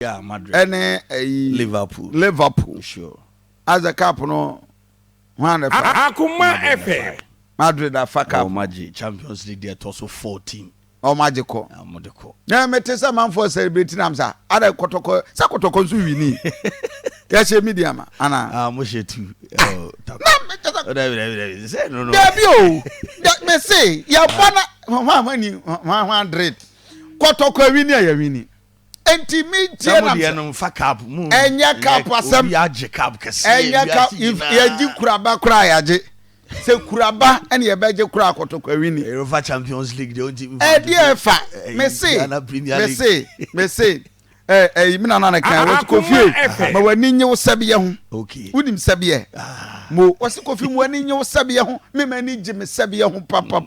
Yeah, Madrid. And Liverpool. Sure. As a cup no. Akoma FA. Madrid a fuck up. Magic Champions League there also 14. Oh magical. Modeko. Yeah, me tell some man for celebrating am sir. Ada kotoko, sa kotoko zu wini. Ya she media ma. Ana. Moshe too. No. No. Baby oh. Me say, ya bona 100. Kotoko wini ya wini. Enti me tie na. Somebody fuck up. Enya cup asem. Ya je cup kase. Enya cup if ya ji kuraba kura ya je. Se kuraba ene ye beje kura kotoko wini. Europa Champions League they don't even. Dear fa. Me say. Me na na kan what Kofi ma wani nye wo sabe ho. Okay. Unim sabe mo wasi Kofi mo wani nye wo sabe ho me mani je me sabe ho papa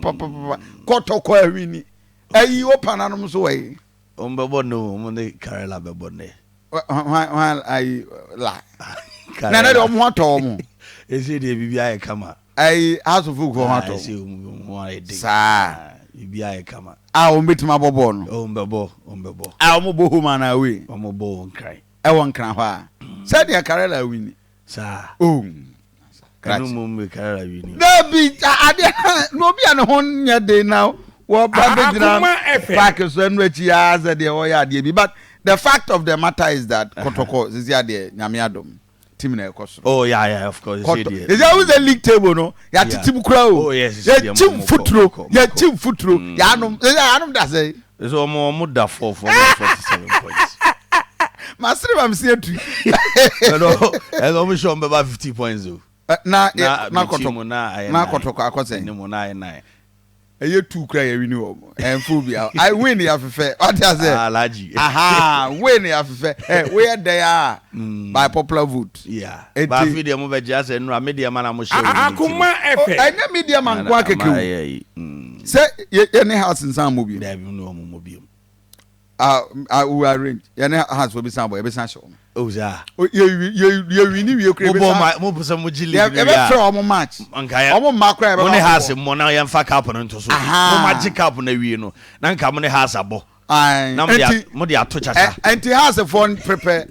kotoko wini. Ayi opa nanom so wai. Ombebo no mo ne Karela bebo ne. I la. Na na de omo ato omo. Ese de bibia e kama. Ai House of Oak for ato. Sa bibia e kama. O metima bobo no. Ombebo. Omo bo home na we. Omo bo nkran. E won kran ho a. Said ya Karela wini. Sa. Kanu mo me Karela wini. No be ade no be an ho nya de now. Well, back so but the fact of the matter is that Kotoko is the Nyamiadom team na ekoso. Oh yeah, of course. Is there always a league table no? Ya team crowd. Oh yes. Ya team footro. Ya team footro. Ya anum da say. So mo da 47 points. Master am say tu. No, and almost show me about 50 points though. Na Kotoko na Kotoko akose. Ni mo na 9. You two cry win and phobia. I win the affair. What I say? Alaji. Aha, win the affair. Where they are by popular vote. Yeah. But video move just and media man am show. Akoma FA. I know media man kwa keku. Say any house in some movie. There be no movie. We arrange. Any house will be some boy, be some show. Oh yeah. You win you create. Mo person mo jili. Yeah, ever throw omo match. Omo mark cry. Mo ne house mo na yan fa cap no nto so. Mo magic cap na wi no. Na nka mo ne house abo. Na mo dia to chacha. Anti house phone prepare.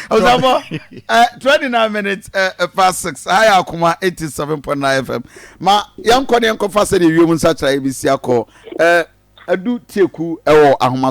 Osabo 29 minutes past 6. Hi Akoma 87.9 FM. Ma yan ko ne yan ko fa se de wi mu sa tra ABC akọ. Adu tieku ewo ahoma